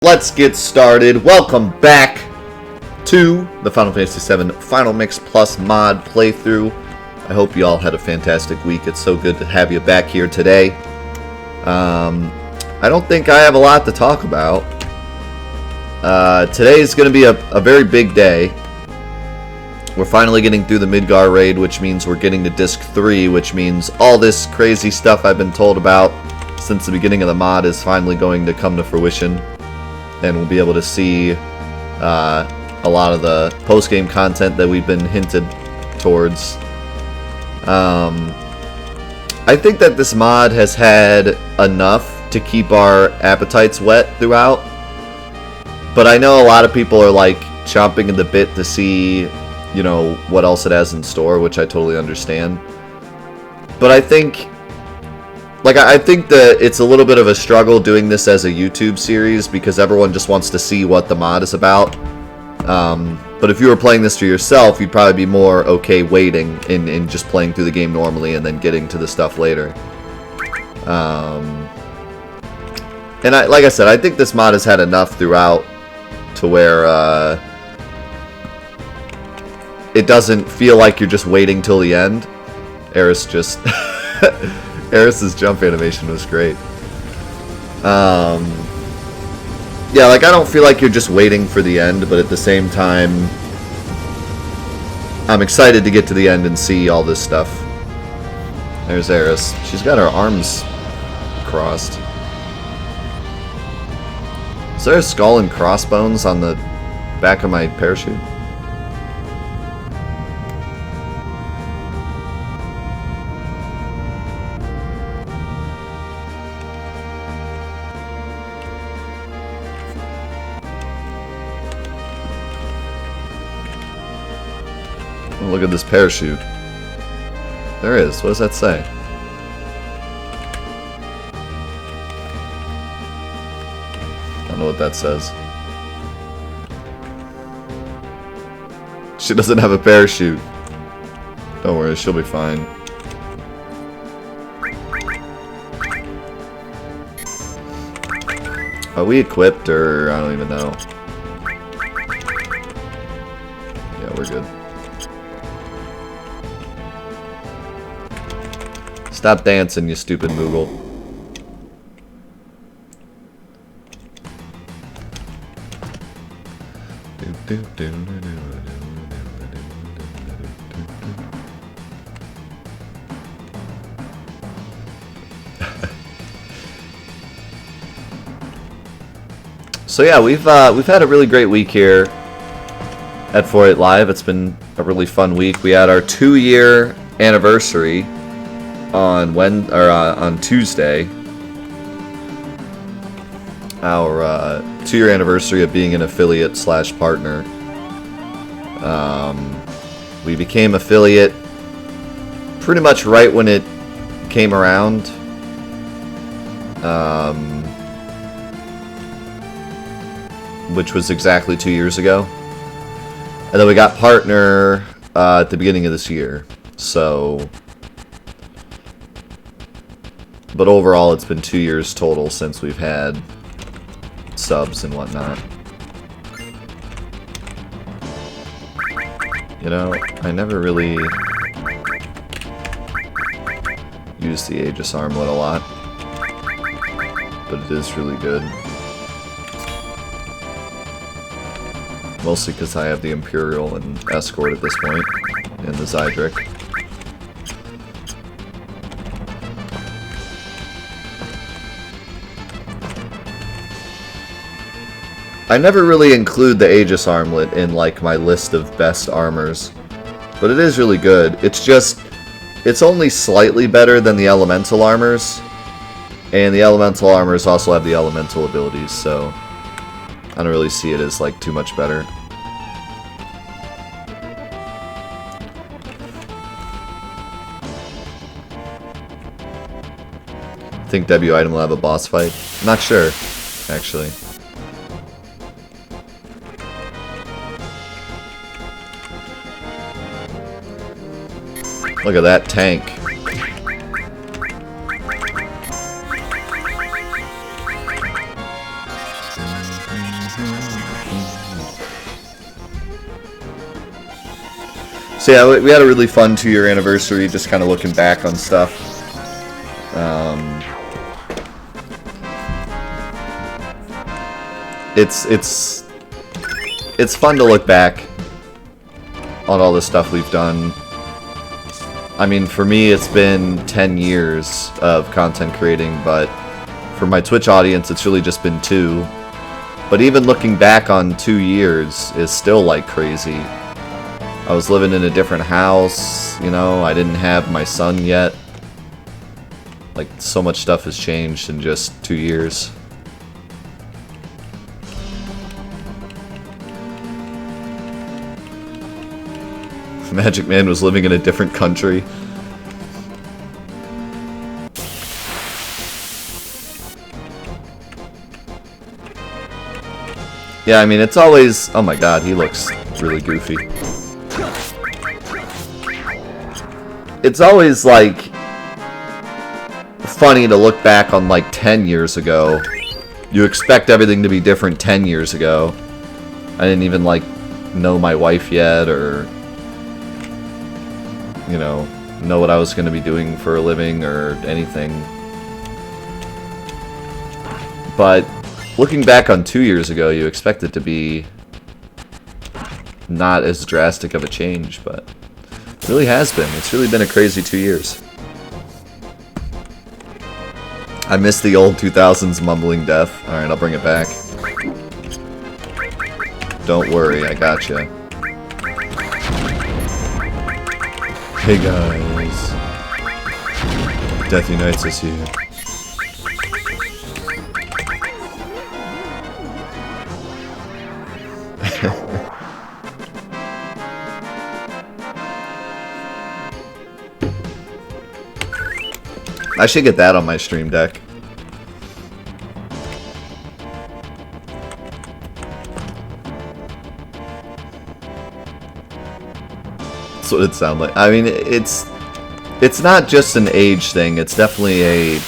Let's get started. Welcome back to the Final Fantasy VII Final Mix Plus mod playthrough. I hope you all had a fantastic week. It's so good to have you back here today. I don't think I have a lot to talk about. Today is going to be a very big day. We're finally getting through the Midgar raid, which means we're getting to Disc 3, which means all this crazy stuff I've been told about since the beginning of the mod is finally going to come to fruition. And we'll be able to see a lot of the post-game content that we've been hinted towards. I think that this mod has had enough to keep our appetites wet throughout. But I know a lot of people are like chomping at the bit to see, you know, what else it has in store, which I totally understand. But I think that it's a little bit of a struggle doing this as a YouTube series because everyone just wants to see what the mod is about. But if you were playing this for yourself, you'd probably be more okay waiting and just playing through the game normally and then getting to the stuff later. And like I said, I think this mod has had enough throughout to where it doesn't feel like you're just waiting till the end. Eris just... Eris's jump animation was great. Yeah, like I don't feel like you're just waiting for the end, but at the same time, I'm excited to get to the end and see all this stuff. There's Eris. She's got her arms crossed. Is there a skull and crossbones on the back of my parachute? Look at this parachute. There is. What does that say? I don't know what that says. She doesn't have a parachute. Don't worry, she'll be fine. Are we equipped or I don't even know? Yeah, we're good. Stop dancing, you stupid Moogle. So yeah, we've had a really great week here at 48 Live. It's been a really fun week. We had our 2-year anniversary on Tuesday, our 2-year anniversary of being an affiliate / partner. We became affiliate pretty much right when it came around. Which was exactly 2 years ago. And then we got partner at the beginning of this year. So... But overall, it's been 2 years total since we've had subs and whatnot. You know, I never really used the Aegis armlet a lot, but it is really good. Mostly because I have the Imperial and Escort at this point, and the Zydric. I never really include the Aegis armlet in like my list of best armors, but it is really good. It's just, it's only slightly better than the elemental armors, and the elemental armors also have the elemental abilities, so I don't really see it as like too much better. Think W item will have a boss fight? I'm not sure, actually. Look at that tank. So yeah, we had a really fun 2-year anniversary, just kind of looking back on stuff. It's fun to look back on all the stuff we've done. I mean, for me, it's been 10 years of content creating, but for my Twitch audience, it's really just been 2. But even looking back on 2 years is still like crazy. I was living in a different house, you know, I didn't have my son yet. Like, so much stuff has changed in just 2 years. Magic Man was living in a different country. Yeah, I mean, it's always... Oh my god, he looks really goofy. It's always, like, funny to look back on, like, 10 years ago. You expect everything to be different 10 years ago. I didn't even, like, know my wife yet, or... you know what I was going to be doing for a living or anything. But looking back on 2 years ago, you expect it to be not as drastic of a change, but it really has been. It's really been a crazy 2 years. I miss the old 2000s mumbling death. Alright, I'll bring it back. Don't worry, I gotcha. Hey guys, Death Unites us here. I should get that on my stream deck. That's what it sounds like. I mean, it's not just an age thing. It's definitely a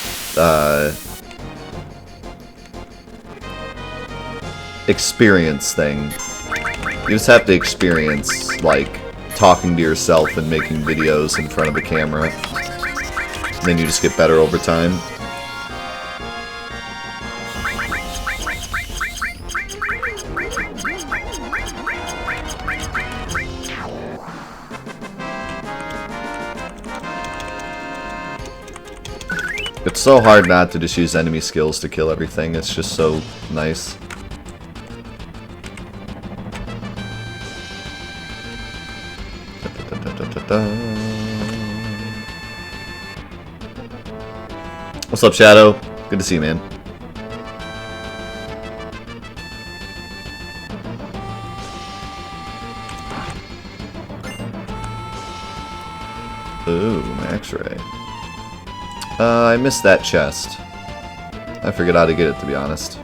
experience thing. You just have to experience, like, talking to yourself and making videos in front of a camera. And then you just get better over time. It's so hard not to just use enemy skills to kill everything. It's just so nice. What's up, Shadow? Good to see you, man. Ooh, Max Ray. I missed that chest. I forget how to get it, to be honest.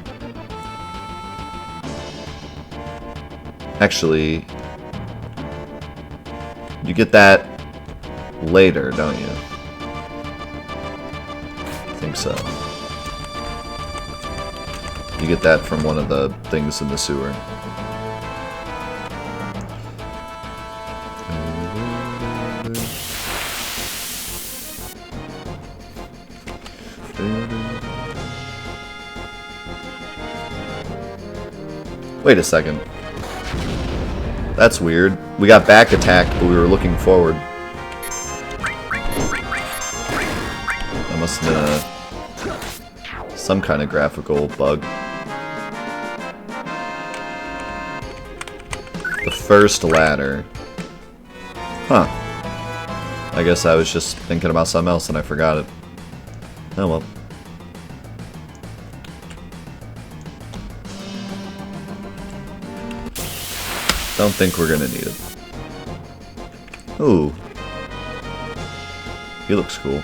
Actually, you get that later, don't you? I think so. You get that from one of the things in the sewer. Wait a second. That's weird. We got back attacked, but we were looking forward. That must have been some kind of graphical bug. The first ladder. Huh. I guess I was just thinking about something else and I forgot it. Oh well. Don't think we're gonna need it. Ooh. He looks cool.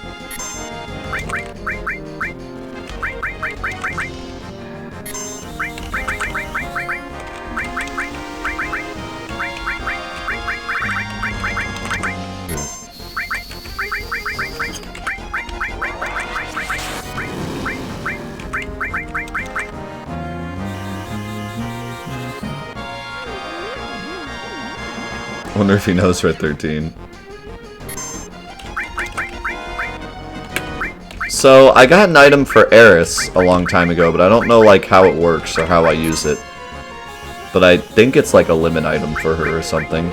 Wonder if he knows we're at 13. So, I got an item for Eris a long time ago, but I don't know, like, how it works or how I use it. But I think it's like a limit item for her or something.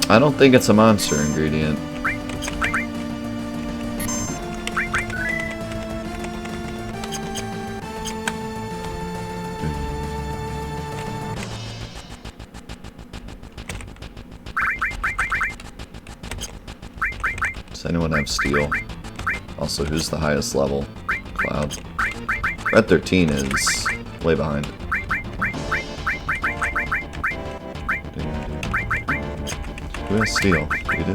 I don't think it's a monster ingredient. Does anyone have steel? Also, who's the highest level? Cloud. Red 13 is way behind. Who has steel? You do?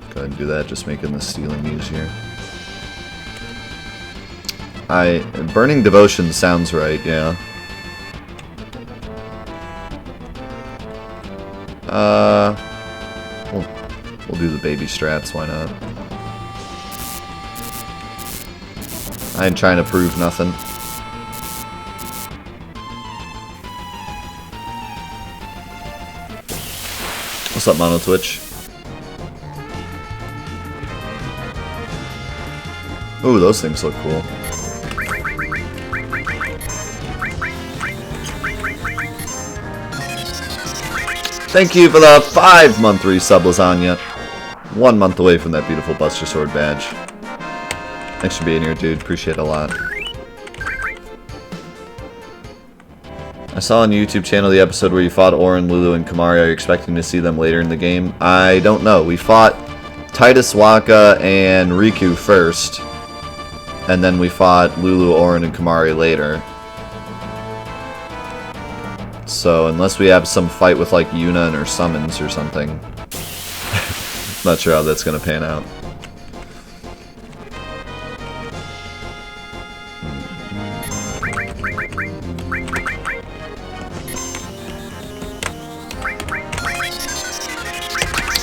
Go ahead and do that, just making the stealing easier. Burning Devotion sounds right, yeah. We'll do the baby strats, why not? I ain't trying to prove nothing. What's up, Mono Twitch? Ooh, those things look cool. Thank you for the 5-month resub, Lasagna. 1 month away from that beautiful Buster Sword badge. Thanks for being here, dude. Appreciate it a lot. I saw on your YouTube channel the episode where you fought Auron, Lulu, and Kamari. Are you expecting to see them later in the game? I don't know. We fought Titus, Waka, and Riku first. And then we fought Lulu, Auron, and Kamari later. So, unless we have some fight with, like, Yuna or summons or something. Not sure how that's going to pan out.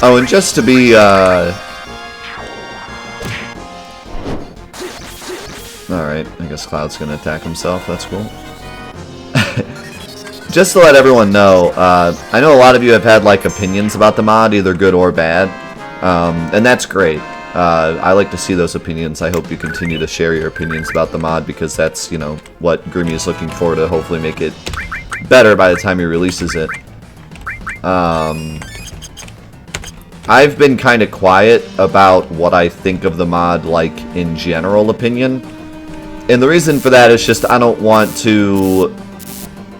Oh, and just to be, Alright, I guess Cloud's going to attack himself. That's cool. Just to let everyone know, I know a lot of you have had, like, opinions about the mod, either good or bad. And that's great. I like to see those opinions. I hope you continue to share your opinions about the mod, because that's, you know, what Grimmy is looking for to hopefully make it better by the time he releases it. I've been kind of quiet about what I think of the mod, like, in general opinion. And the reason for that is just I don't want to,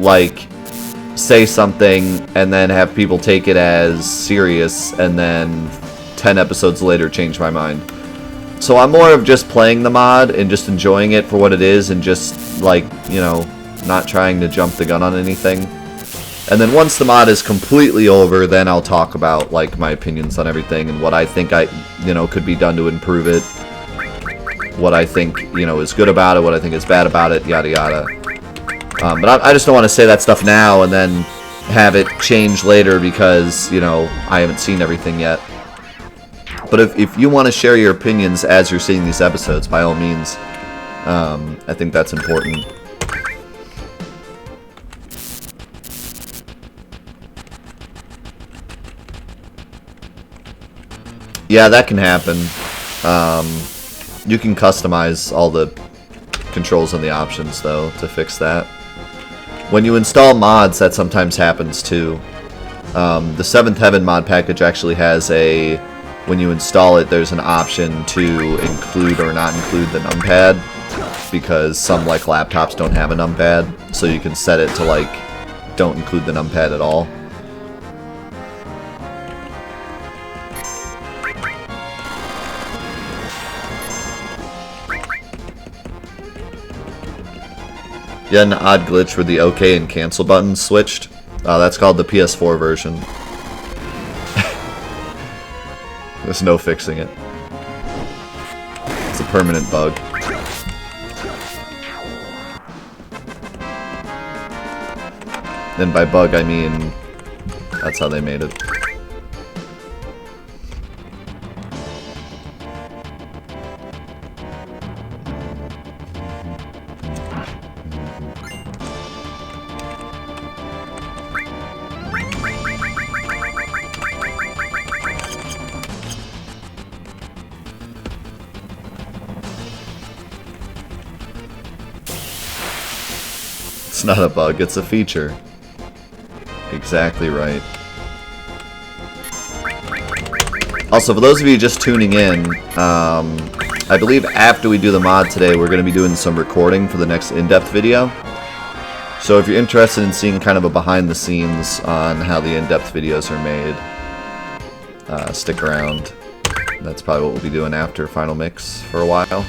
like, say something and then have people take it as serious and then 10 episodes later change my mind. So I'm more of just playing the mod and just enjoying it for what it is and just, like, you know, not trying to jump the gun on anything. And then once the mod is completely over, then I'll talk about, like, my opinions on everything and what I think you know, could be done to improve it. What I think, you know, is good about it, what I think is bad about it, yada yada. But I just don't want to say that stuff now and then have it change later because, you know, I haven't seen everything yet. But if you want to share your opinions as you're seeing these episodes, by all means, I think that's important. Yeah, that can happen. You can customize all the controls and the options, though, to fix that. When you install mods, that sometimes happens, too. The 7th Heaven mod package actually has a... When you install it, there's an option to include or not include the numpad, because some, like, laptops don't have a numpad, so you can set it to, like, don't include the numpad at all. You had an odd glitch where the OK and cancel buttons switched. That's called the PS4 version. There's no fixing it. It's a permanent bug. And by bug, I mean that's how they made it. It's not a bug, it's a feature. Exactly right. Also, for those of you just tuning in, I believe after we do the mod today, we're going to be doing some recording for the next in-depth video. So if you're interested in seeing kind of a behind the scenes on how the in-depth videos are made, stick around. That's probably what we'll be doing after Final Mix for a while.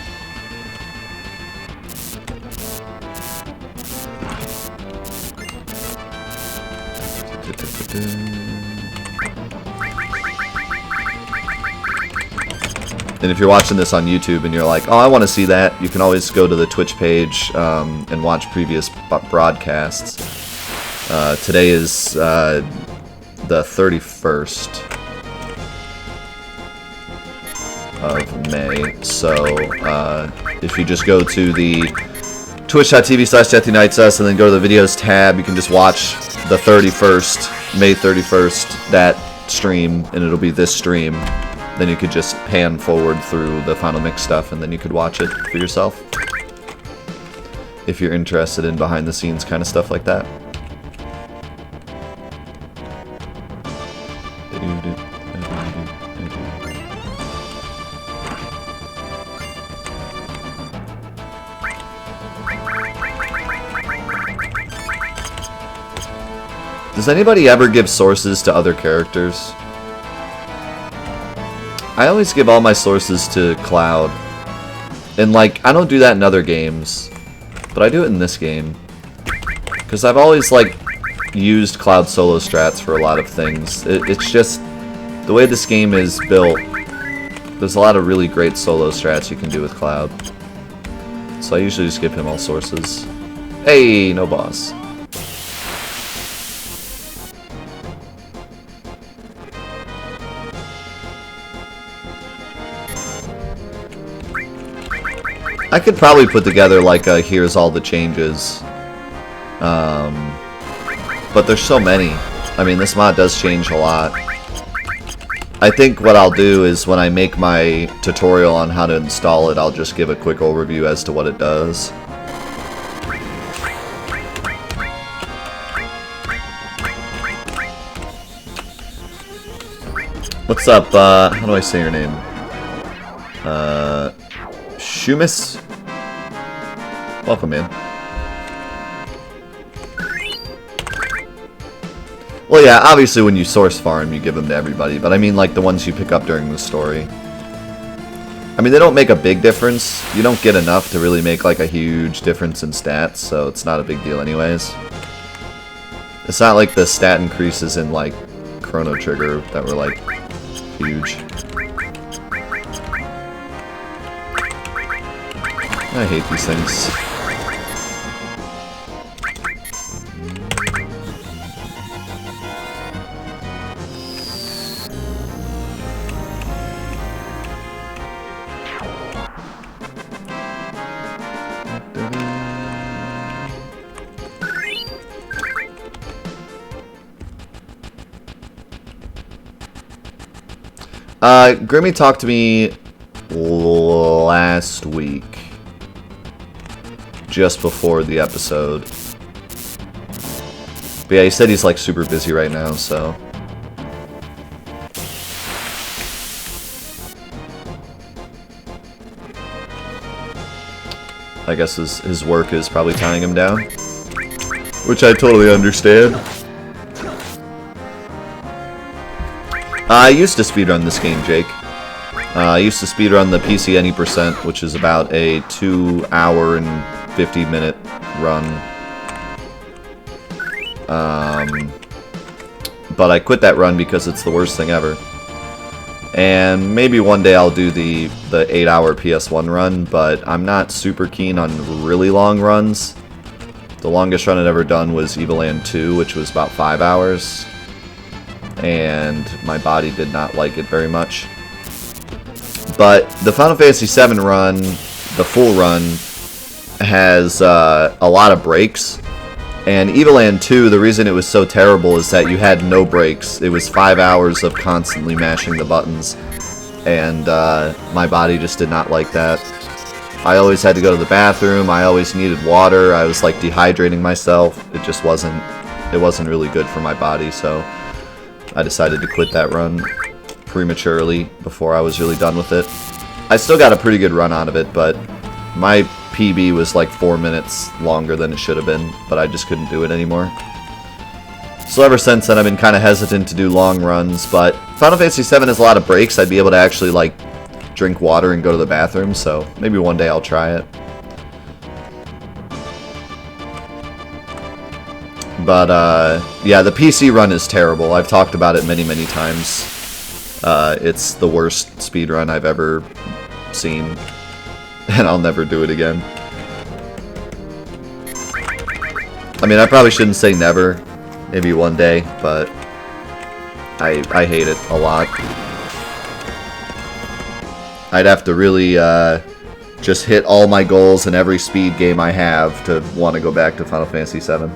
And if you're watching this on YouTube and you're like, oh, I want to see that, you can always go to the Twitch page and watch previous broadcasts. Today is the 31st of May, so if you just go to the twitch.tv/JethnyKnightsUs and then go to the videos tab, you can just watch the 31st, May 31st, that stream, and it'll be this stream. Then you could just pan forward through the Final Mix stuff, and then you could watch it for yourself. If you're interested in behind the scenes kind of stuff like that. Does anybody ever give sources to other characters? I always give all my sources to Cloud. And like, I don't do that in other games, but I do it in this game. Because I've always like used Cloud solo strats for a lot of things. It's just, the way this game is built, there's a lot of really great solo strats you can do with Cloud. So I usually just give him all sources. Hey, no boss. I could probably put together like a here's all the changes, but there's so many. I mean, this mod does change a lot. I think what I'll do is when I make my tutorial on how to install it, I'll just give a quick overview as to what it does. What's up, how do I say your name? Shumis? Welcome in. Well, yeah, obviously when you source farm, you give them to everybody, but I mean like the ones you pick up during the story. I mean, they don't make a big difference. You don't get enough to really make like a huge difference in stats, so it's not a big deal anyways. It's not like the stat increases in like Chrono Trigger that were like huge. I hate these things. Grimmy talked to me last week. Just before the episode. But yeah, he said he's like super busy right now, so. I guess his work is probably tying him down. Which I totally understand. I used to speedrun this game, Jake. I used to speedrun the PC Any %, which is about a 2 hour and 50-minute run. But I quit that run because it's the worst thing ever. And maybe one day I'll do the 8-hour PS1 run, but I'm not super keen on really long runs. The longest run I'd ever done was Evoland 2, which was about 5 hours. And my body did not like it very much. But the Final Fantasy VII run, the full run, has a lot of breaks. And Evoland 2, the reason it was so terrible is that you had no breaks. It was 5 hours of constantly mashing the buttons. And my body just did not like that. I always had to go to the bathroom. I always needed water. I was like dehydrating myself. It just wasn't really good for my body, so I decided to quit that run prematurely before I was really done with it. I still got a pretty good run out of it, but my PB was like 4 minutes longer than it should have been, but I just couldn't do it anymore. So ever since then I've been kind of hesitant to do long runs, but Final Fantasy VII has a lot of breaks. I'd be able to actually like drink water and go to the bathroom, so maybe one day I'll try it. But yeah, the PC run is terrible. I've talked about it many times. It's the worst speedrun I've ever seen, and I'll never do it again. I mean, I probably shouldn't say never. Maybe one day, but I hate it a lot. I'd have to really just hit all my goals in every speed game I have to want to go back to Final Fantasy VII.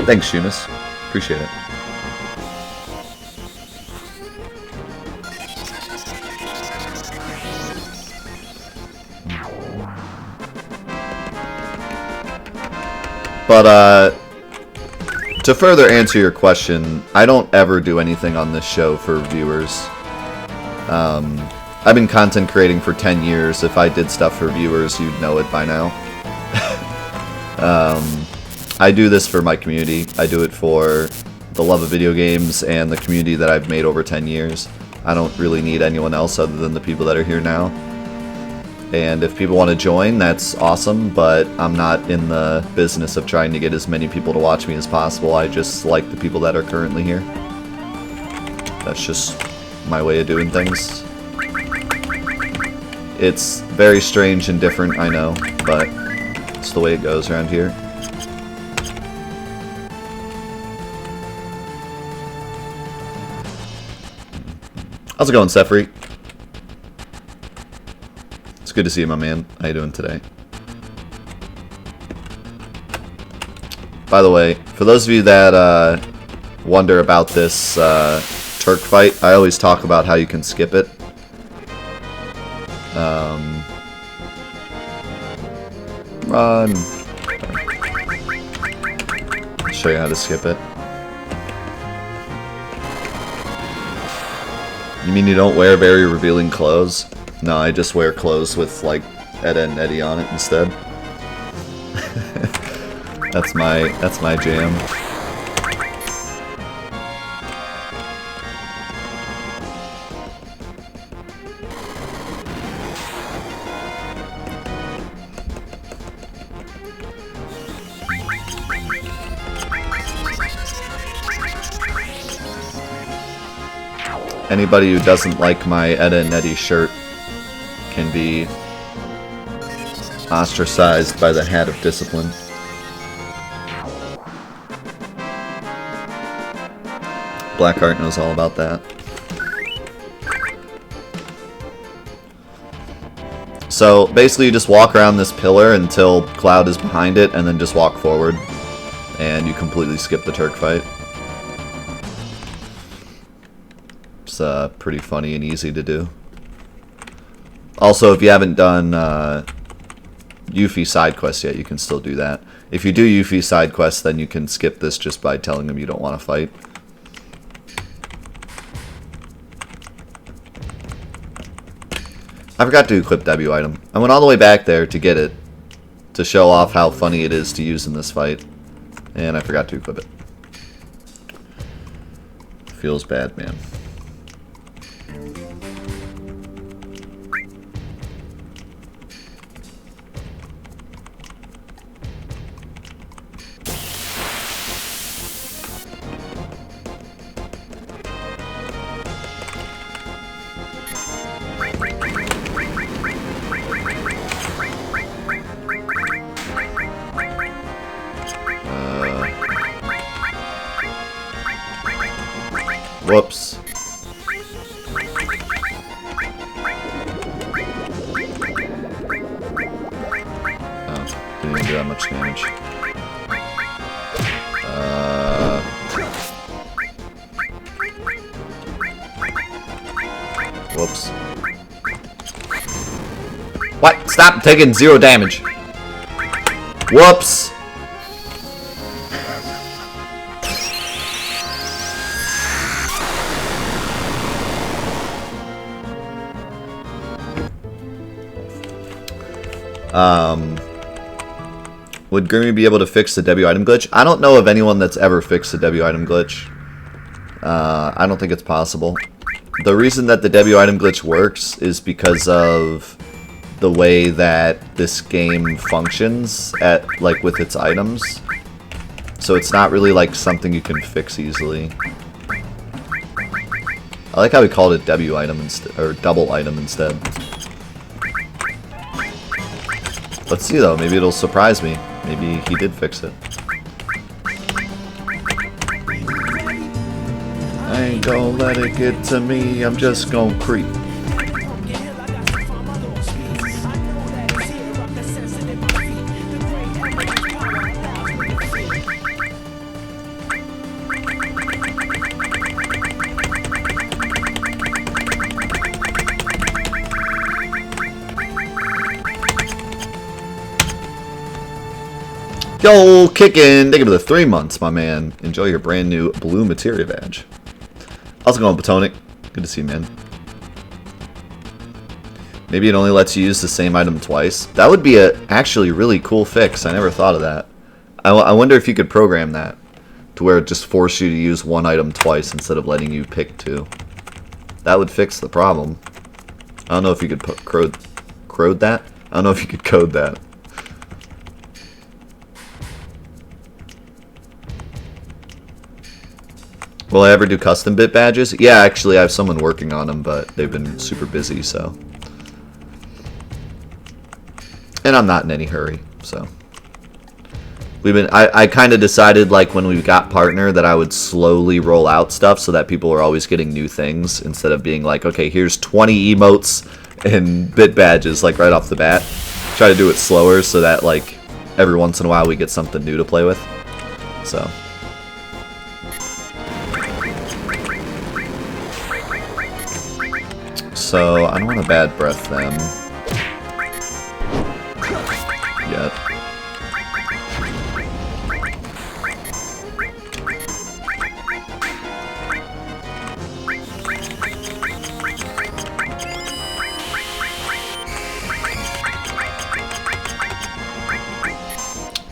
Thanks, Eunice. Appreciate it. But, to further answer your question, I don't ever do anything on this show for viewers. I've been content creating for 10 years. If I did stuff for viewers, you'd know it by now. I do this for my community. I do it for the love of video games and the community that I've made over 10 years. I don't really need anyone else other than the people that are here now. And if people want to join, that's awesome, but I'm not in the business of trying to get as many people to watch me as possible. I just like the people that are currently here. That's just my way of doing things. It's very strange and different, I know, but it's the way it goes around here. How's it going, Sefri? It's good to see you, my man. How you doing today? By the way, for those of you that wonder about this Turk fight, I always talk about how you can skip it. Run! I'll show you how to skip it. You mean you don't wear very revealing clothes? No, I just wear clothes with, like, Etta and Eddie on it instead. That's my jam. Anybody who doesn't like my Etta and Eddie shirt can be ostracized by the Hat of Discipline. Blackheart knows all about that. So basically you just walk around this pillar until Cloud is behind it and then just walk forward and you completely skip the Turk fight. It's pretty funny and easy to do. Also, if you haven't done Yuffie side quests yet, you can still do that. If you do Yuffie side quests, then you can skip this just by telling them you don't want to fight. I forgot to equip W item. I went all the way back there to get it, to show off how funny it is to use in this fight, and I forgot to equip it. Feels bad, man. Whoops. Oh, didn't even do that much damage. Whoops. What? Stop taking 0 damage. Whoops. Would Grimmy be able to fix the W item glitch? I don't know of anyone that's ever fixed the W item glitch. I don't think it's possible. The reason that the W item glitch works is because of the way that this game functions with its items. So it's not really like something you can fix easily. I like how we called it W item instead, or double item instead. Let's see though, maybe it'll surprise me. Maybe he did fix it. I ain't gonna let it get to me, I'm just gonna creep. Yo, kickin'! Thank you for the 3 months, my man. Enjoy your brand new blue Materia badge. How's it going, Platonic? Good to see you, man. Maybe it only lets you use the same item twice. That would be a actually really cool fix. I never thought of that. I wonder if you could program that to where it just forces you to use one item twice instead of letting you pick 2. That would fix the problem. I don't know if you could code that. I don't know if you could code that. Will I ever do custom bit badges? Yeah, actually I have someone working on them, but they've been super busy, so. And I'm not in any hurry, so. I kind of decided, like, when we got partner that I would slowly roll out stuff so that people are always getting new things instead of being like, okay, here's 20 emotes and bit badges, like, right off the bat. Try to do it slower so that, like, every once in a while we get something new to play with. So. So, I don't want to bad breath them yet.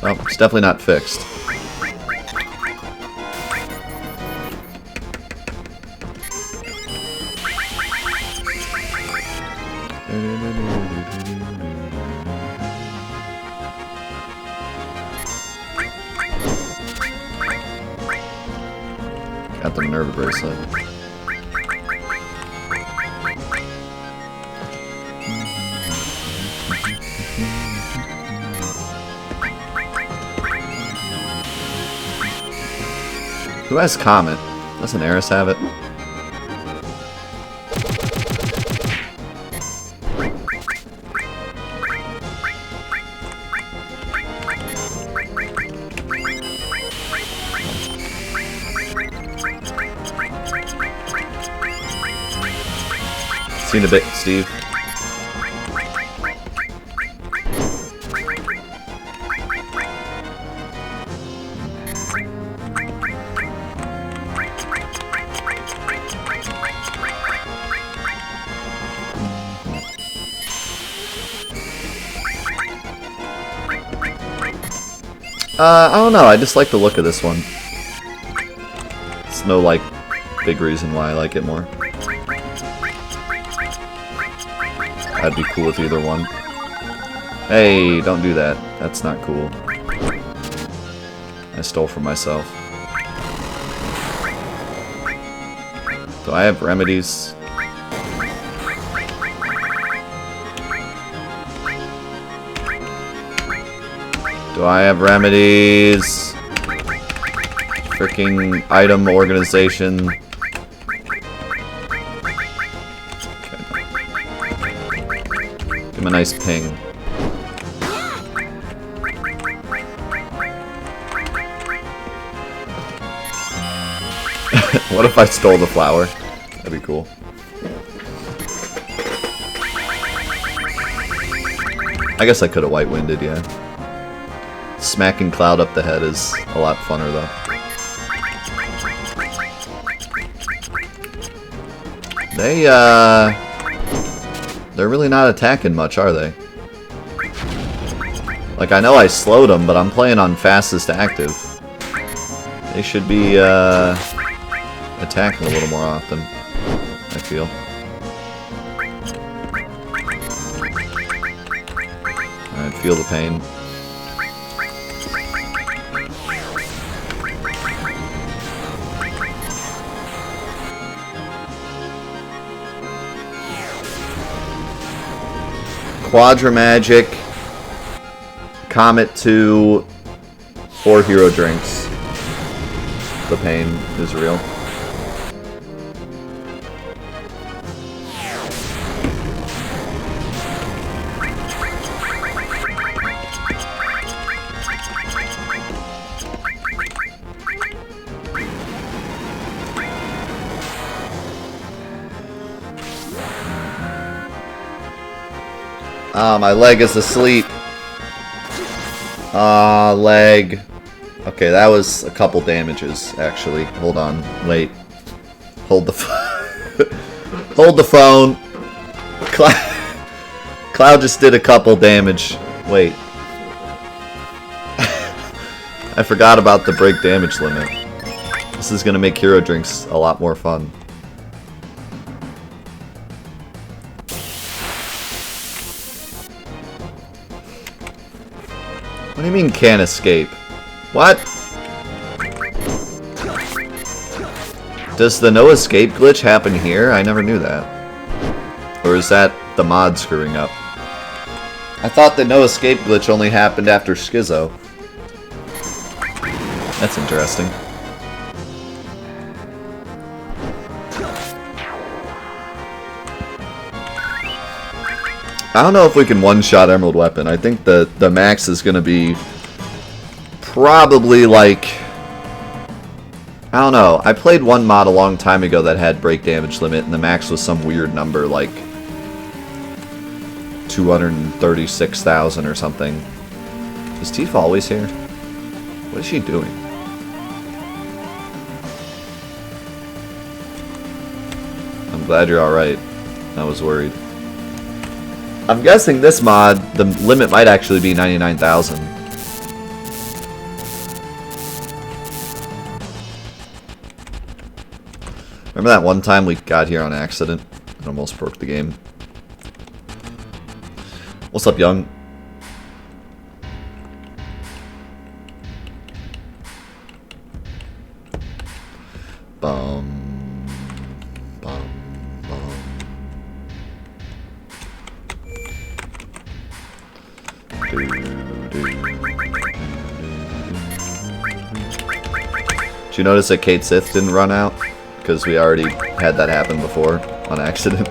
Well, it's definitely not fixed. Got the Minerva bracelet. Who has Comet? Doesn't Eris have it? See you in a bit, Steve. I don't know, I just like the look of this one. It's no, like, big reason why I like it more. I'd be cool with either one. Hey, don't do that. That's not cool. I stole from myself. Do I have remedies? Do I have remedies? Freaking item organization. him a nice ping. What if I stole the flower? That'd be cool. I guess I could have white-winded, yeah. Smacking Cloud up the head is a lot funner, though. They're really not attacking much, are they? Like, I know I slowed them, but I'm playing on fastest active. They should be, attacking a little more often, I feel. Alright, feel the pain. Quadra Magic, Comet 2, or Hero Drinks. The pain is real. Ah, my leg is asleep. Ah, leg. Okay, that was a couple damages, actually. Hold on. Wait. Hold the phone. Hold the phone. Cloud just did a couple damage. Wait. I forgot about the break damage limit. This is gonna make Hero Drinks a lot more fun. What do you mean can't escape? What? Does the no escape glitch happen here? I never knew that. Or is that the mod screwing up? I thought the no escape glitch only happened after Schizo. That's interesting. I don't know if we can one-shot Emerald Weapon. I think the max is going to be probably like... I don't know. I played one mod a long time ago that had break damage limit, and the max was some weird number like 236,000 or something. Is Tifa always here? What is she doing? I'm glad you're alright. I was worried. I'm guessing this mod, the limit might actually be 99,000. Remember that one time we got here on accident and almost broke the game? What's up, Young? Bum. Did you notice that Kate Sith didn't run out? Because we already had that happen before on accident.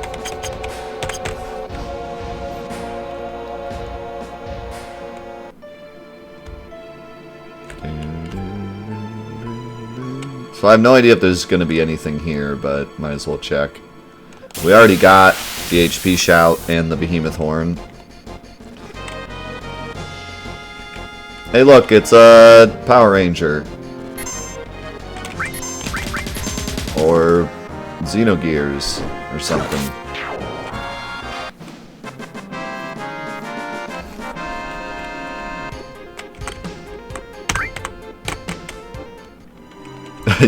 So I have no idea if there's going to be anything here, but might as well check. We already got the HP Shout and the Behemoth Horn. Hey look, it's a Power Ranger. Or Xenogears or something.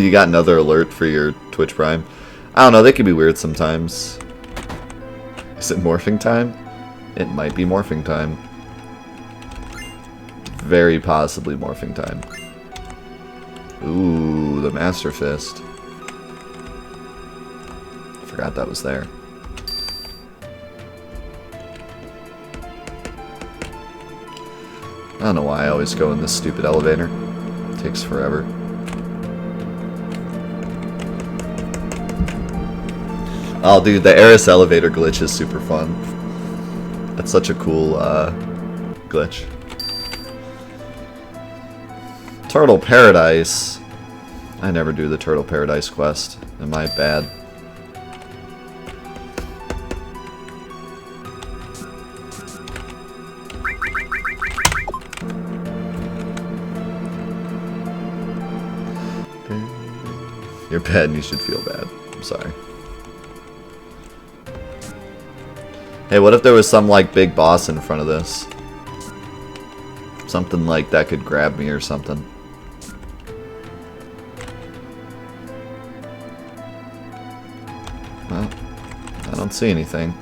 You got another alert for your Twitch Prime? I don't know, they can be weird sometimes. Is it morphing time? It might be morphing time. Very possibly morphing time. Ooh, the Master Fist. Forgot that was there. I don't know why I always go in this stupid elevator. It takes forever. Oh, dude, the Eris elevator glitch is super fun. That's such a cool glitch. Turtle Paradise. I never do the Turtle Paradise quest. Am I bad? You're bad and you should feel bad. I'm sorry. Hey, what if there was some, like, big boss in front of this? Something like that could grab me or something. Well, I don't see anything.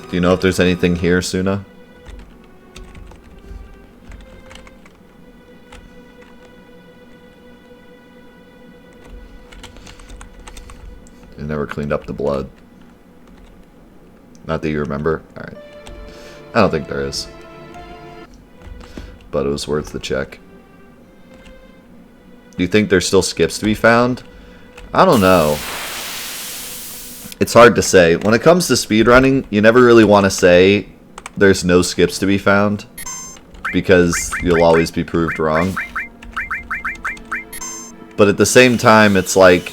Do you know if there's anything here, Suna? I never cleaned up the blood. Not that you remember? Alright. I don't think there is. But it was worth the check. Do you think there's still skips to be found? I don't know. It's hard to say. When it comes to speedrunning, you never really want to say there's no skips to be found, because you'll always be proved wrong. But at the same time, it's like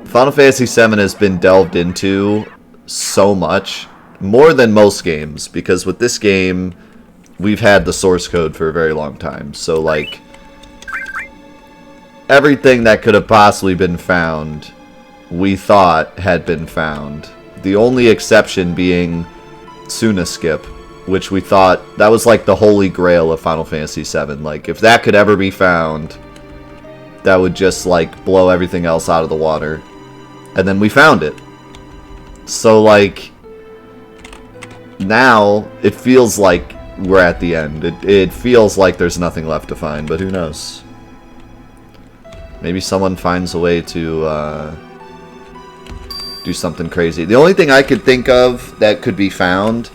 Final Fantasy VII has been delved into so much, more than most games, because with this game, we've had the source code for a very long time. So, like, everything that could have possibly been found, we thought had been found. The only exception being Suna Skip, which we thought, that was like the Holy Grail of Final Fantasy VII. Like, if that could ever be found, that would just, like, blow everything else out of the water. And then we found it. So, like, now it feels like we're at the end. It feels like there's nothing left to find, but who knows? Maybe someone finds a way to do something crazy. The only thing I could think of that could be found,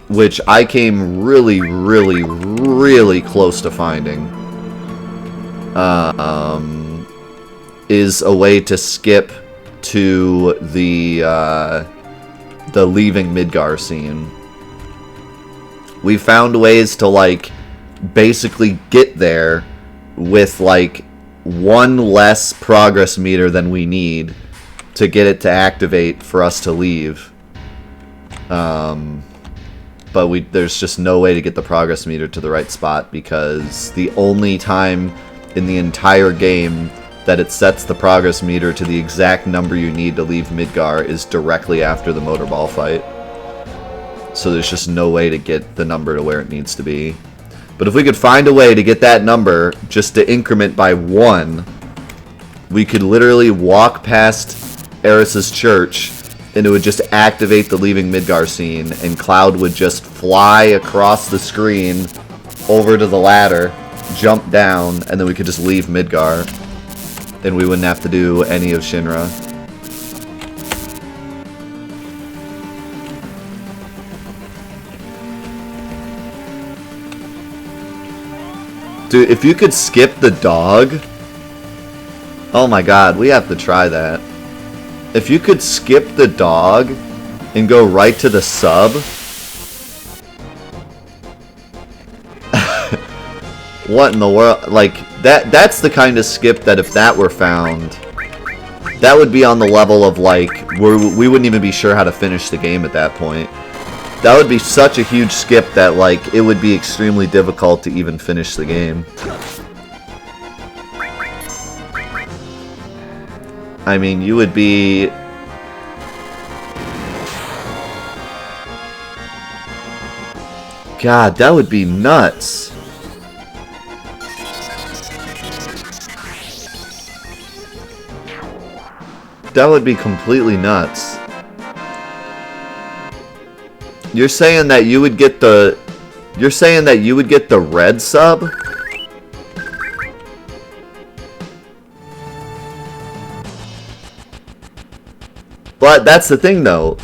which I came really, really, really close to finding, is a way to skip to the leaving Midgar scene. We found ways to, like, basically get there with, like, one less progress meter than we need to get it to activate for us to leave. But there's just no way to get the progress meter to the right spot, because the only time in the entire game that it sets the progress meter to the exact number you need to leave Midgar is directly after the motorball fight. So there's just no way to get the number to where it needs to be. But if we could find a way to get that number just to increment by 1, we could literally walk past Eris's church and it would just activate the leaving Midgar scene, and Cloud would just fly across the screen over to the ladder, jump down, and then we could just leave Midgar. And we wouldn't have to do any of Shinra. Dude, if you could skip the dog... Oh my god, we have to try that. If you could skip the dog and go right to the sub... What in the world? Like, that's the kind of skip that if that were found, that would be on the level of, like, we wouldn't even be sure how to finish the game at that point. That would be such a huge skip that, like, it would be extremely difficult to even finish the game. I mean, you would be... God, that would be nuts. That would be completely nuts. You're saying that you would get the... You're saying that you would get the red sub? But that's the thing, though.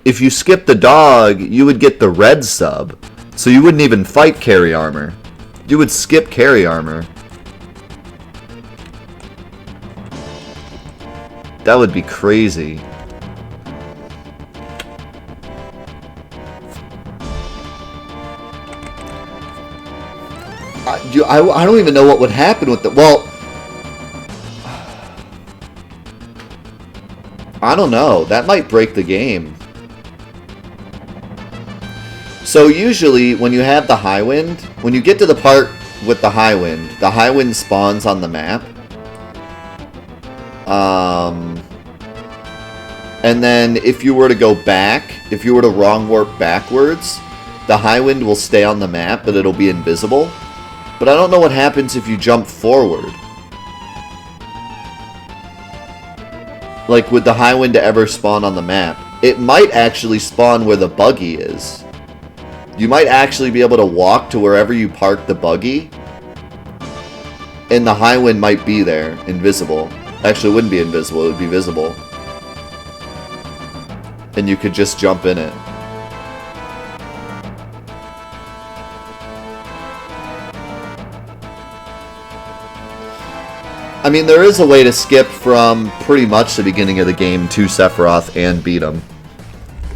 If you skip the dog, you would get the red sub. So you wouldn't even fight carry armor. You would skip carry armor. That would be crazy. I don't even know what would happen with the... Well... I don't know. That might break the game. So usually, when you have the Highwind, when you get to the part with the Highwind spawns on the map. And then if you were to go back, if you were to wrong warp backwards, the Highwind will stay on the map, but it'll be invisible. But I don't know what happens if you jump forward. Like, would the Highwind ever spawn on the map? It might actually spawn where the buggy is. You might actually be able to walk to wherever you park the buggy. And the Highwind might be there, invisible. Actually, it wouldn't be invisible, it would be visible. And you could just jump in it. I mean, there is a way to skip from pretty much the beginning of the game to Sephiroth and beat him.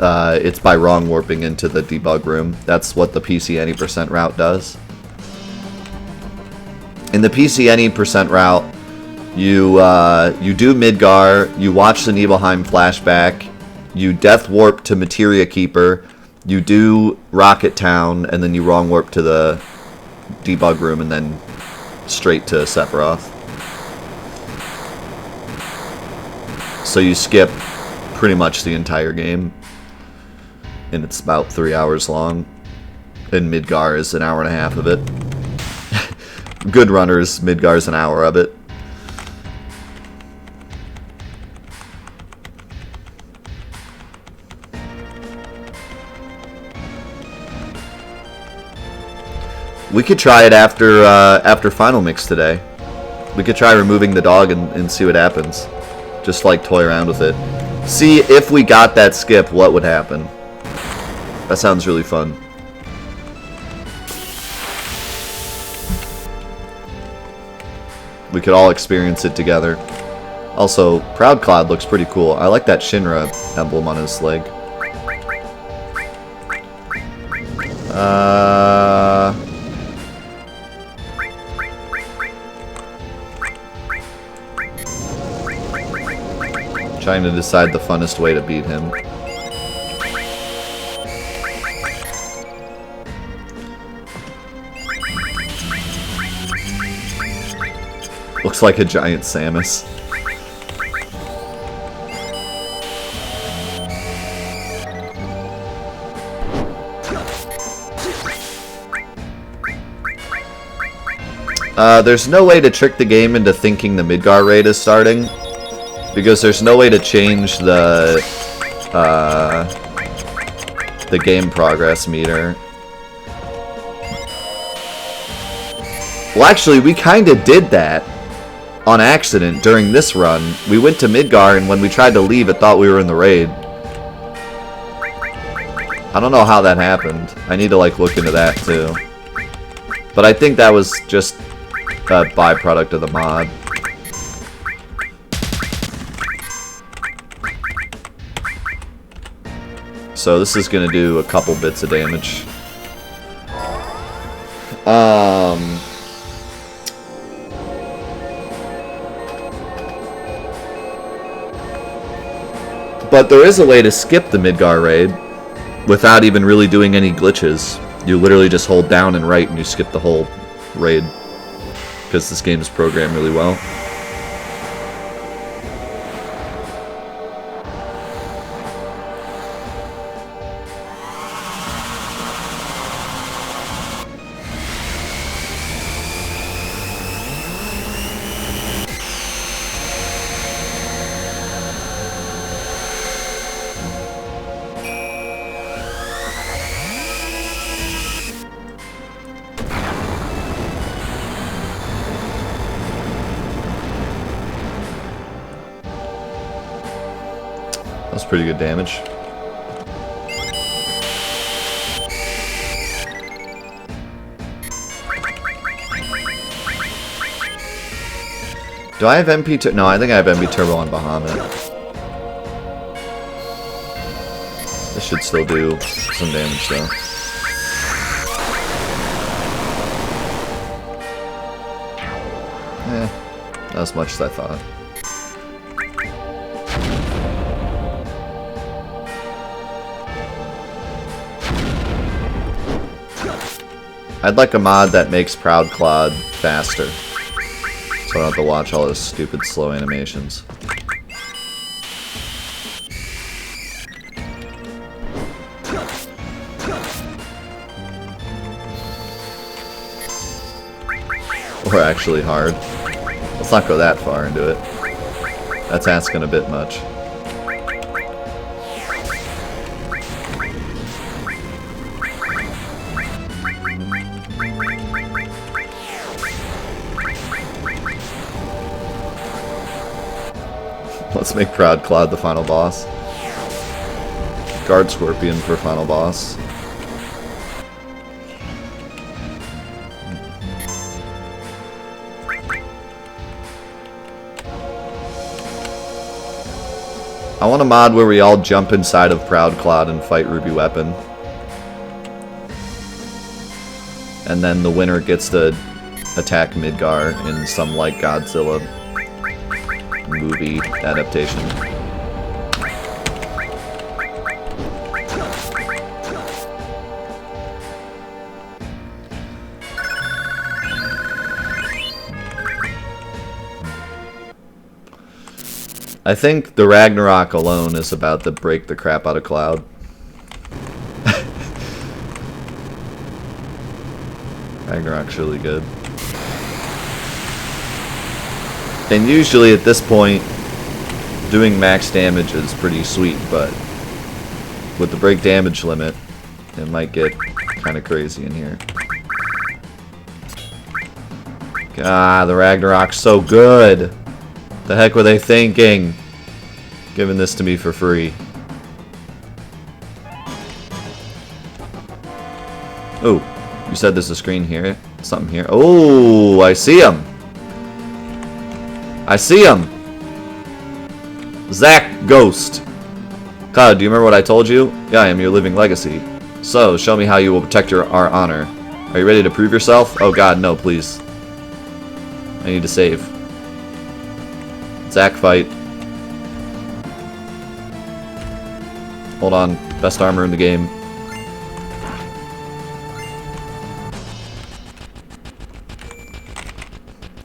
It's by wrong warping into the debug room. That's what the PC any % route does. In the PC any % route, you do Midgar, you watch the Nibelheim flashback, you death warp to Materia Keeper, you do Rocket Town, and then you wrong warp to the debug room and then straight to Sephiroth. So you skip pretty much the entire game. And it's about 3 hours long. And Midgar is an hour and a half of it. Good runners, Midgar's an hour of it. We could try it after Final Mix today. We could try removing the dog and see what happens. Just like toy around with it. See if we got that skip, what would happen. That sounds really fun. We could all experience it together. Also, Proud Cloud looks pretty cool. I like that Shinra emblem on his leg. Trying to decide the funnest way to beat him. Looks like a giant Samus. There's no way to trick the game into thinking the Midgar raid is starting. Because there's no way to change the game progress meter. Well, actually, we kind of did that on accident during this run. We went to Midgar, and when we tried to leave, it thought we were in the raid. I don't know how that happened. I need to, like, look into that, too. But I think that was just a byproduct of the mod. So this is going to do a couple bits of damage. But there is a way to skip the Midgar raid without even really doing any glitches. You literally just hold down and right and you skip the whole raid. Because this game is programmed really well. Pretty good damage. Do I have MP Turbo? No, I think I have MP Turbo on Bahamut. This should still do some damage though. Not as much as I thought. I'd like a mod that makes Proud Claude faster, so I don't have to watch all those stupid slow animations. Or actually hard. Let's not go that far into it. That's asking a bit much. Let's make Proud Claude the final boss. Guard Scorpion for final boss. I want a mod where we all jump inside of Proud Claude and fight Ruby Weapon. And then the winner gets to attack Midgar in some like Godzilla movie adaptation. I think the Ragnarok alone is about to break the crap out of Cloud. Ragnarok's really good. And usually at this point, doing max damage is pretty sweet, but with the break damage limit, it might get kind of crazy in here. Ah, the Ragnarok's so good! The heck were they thinking? Giving this to me for free. Oh, you said there's a screen here. Something here. Oh, I see him. I see him. Zack Ghost. Cloud, do you remember what I told you? Yeah, I am your living legacy. So, show me how you will protect our honor. Are you ready to prove yourself? Oh god, no, please. I need to save. Zack fight. Hold on. Best armor in the game.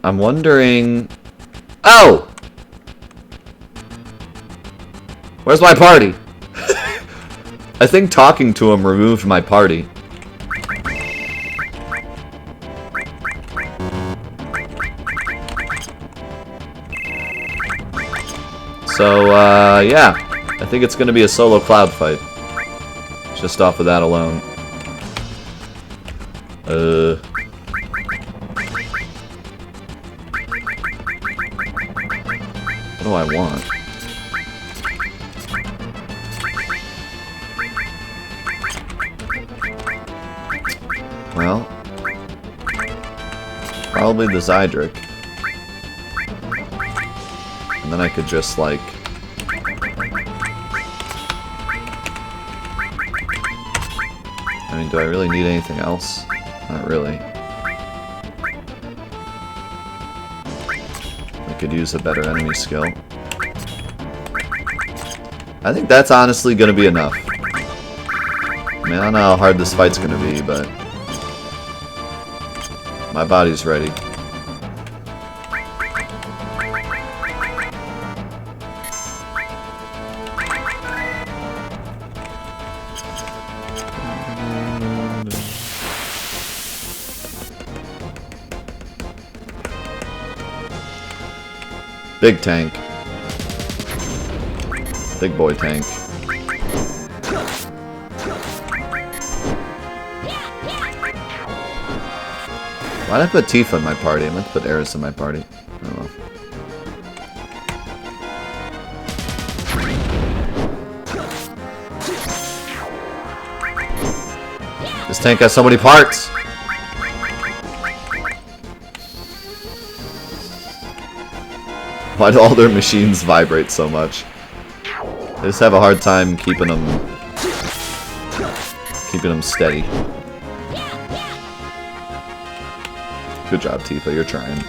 I'm wondering... Oh! Where's my party? I think talking to him removed my party. So, yeah. I think it's going to be a solo Cloud fight. Just off of that alone. What do I want? Well, probably the Zydric. And then I could just, like... I mean, do I really need anything else? Not really. I could use a better enemy skill. I think that's honestly going to be enough. I mean, I don't know how hard this fight's going to be, but... my body's ready. Big tank. Big boy tank. Why'd I put Tifa in my party? I meant to put Eris in my party. Oh well. This tank has so many parts! Why do all their machines vibrate so much? I just have a hard time keeping them steady. Good job, Tifa. You're trying.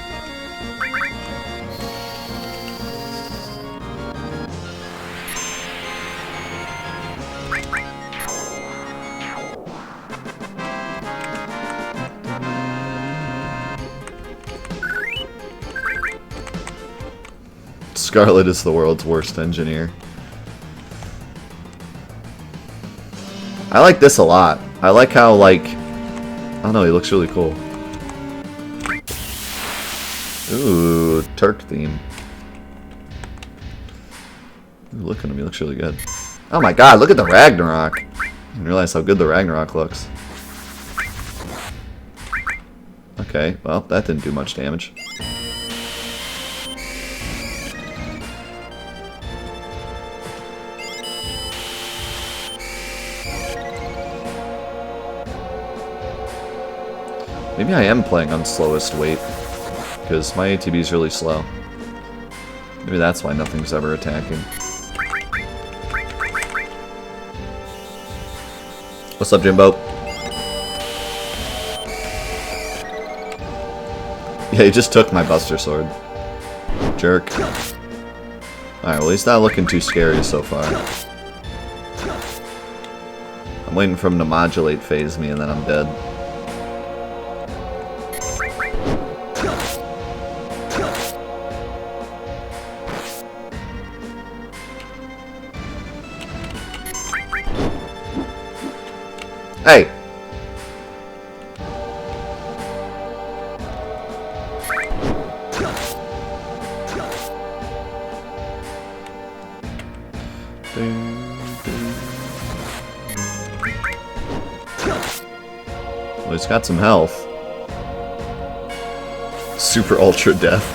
Scarlet is the world's worst engineer. I like this a lot. I like how, like, I don't know, he looks really cool. Ooh, Turk theme. Ooh, look at him, he looks really good. Oh my god, look at the Ragnarok. I didn't realize how good the Ragnarok looks. Okay, well, that didn't do much damage. Maybe I am playing on slowest weight, because my ATB is really slow. Maybe that's why nothing's ever attacking. What's up, Jimbo? Yeah, he just took my Buster Sword. Jerk. Alright, well he's not looking too scary so far. I'm waiting for him to modulate phase me and then I'm dead. Hey! Well, he's got some health. Super Ultra Death.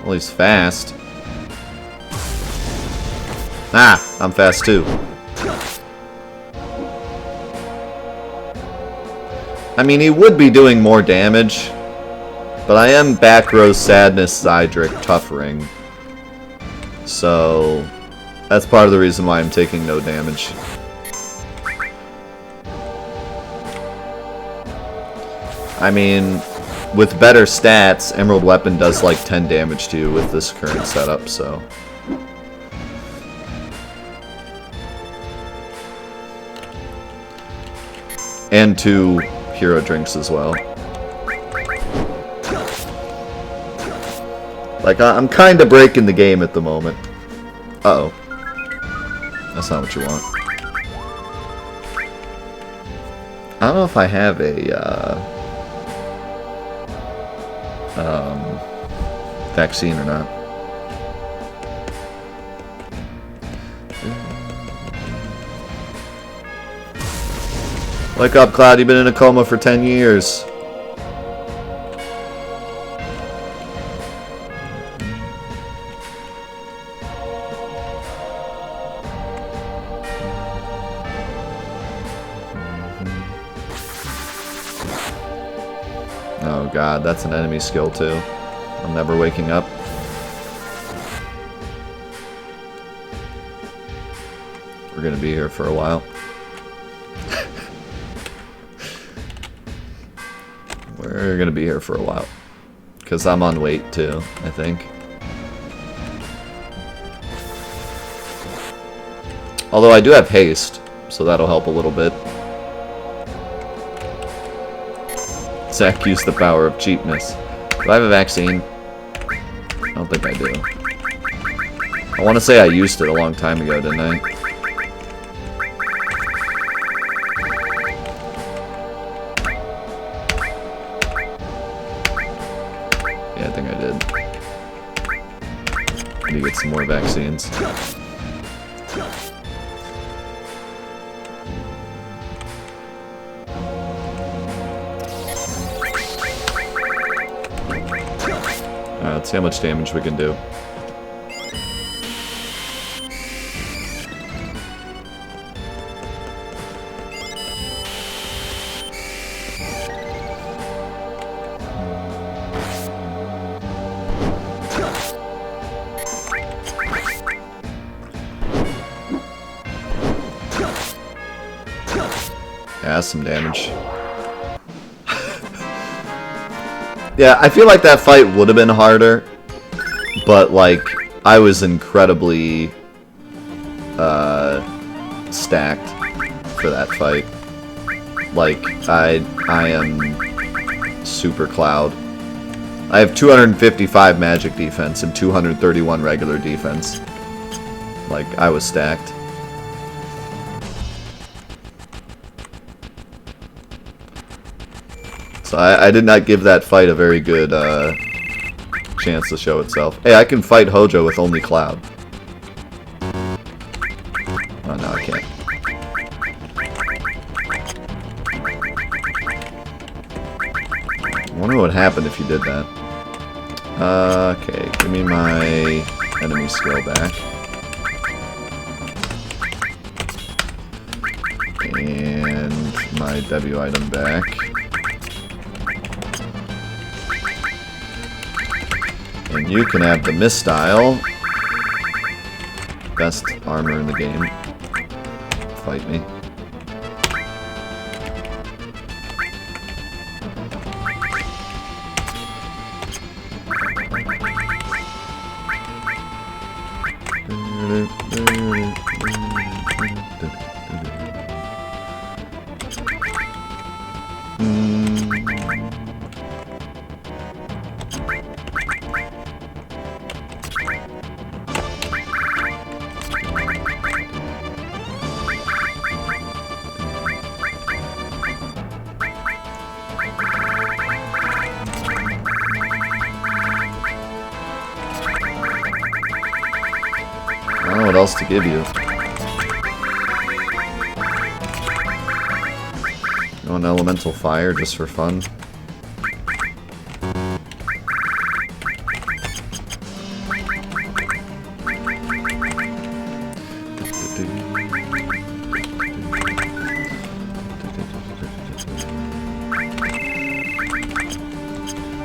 Well, he's fast. Ah, I'm fast too. I mean, he would be doing more damage, but I am back row Sadness, Zydric, Tough Ring. So, that's part of the reason why I'm taking no damage. I mean, with better stats, Emerald Weapon does like 10 damage to you with this current setup, so. And 2 hero drinks as well. Like, I'm kind of breaking the game at the moment. Uh-oh. That's not what you want. I don't know if I have a, vaccine or not. Wake up, Cloud. You've been in a coma for 10 years. Oh god, that's an enemy skill too. I'm never waking up. We're gonna be here for a while. We're gonna be here for a while. Because I'm on wait too, I think. Although I do have haste, so that'll help a little bit. Zack used the power of cheapness. Do I have a vaccine? I don't think I do. I want to say I used it a long time ago, didn't I? Yeah, I think I did. I need to get some more vaccines. Alright, let's see how much damage we can do. Yeah, that's some damage. Yeah, I feel like that fight would have been harder, but like I was incredibly stacked for that fight. Like I am super Cloud. I have 255 magic defense and 231 regular defense. Like I was stacked. So I did not give that fight a very good chance to show itself. Hey, I can fight Hojo with only Cloud. Oh, no, I can't. I wonder what would happen if you did that. Okay, give me my enemy skill back. And my W item back. And you can have the Mistyle. Best armor in the game. Fight me. I don't know what else to give you. You want an elemental fire just for fun?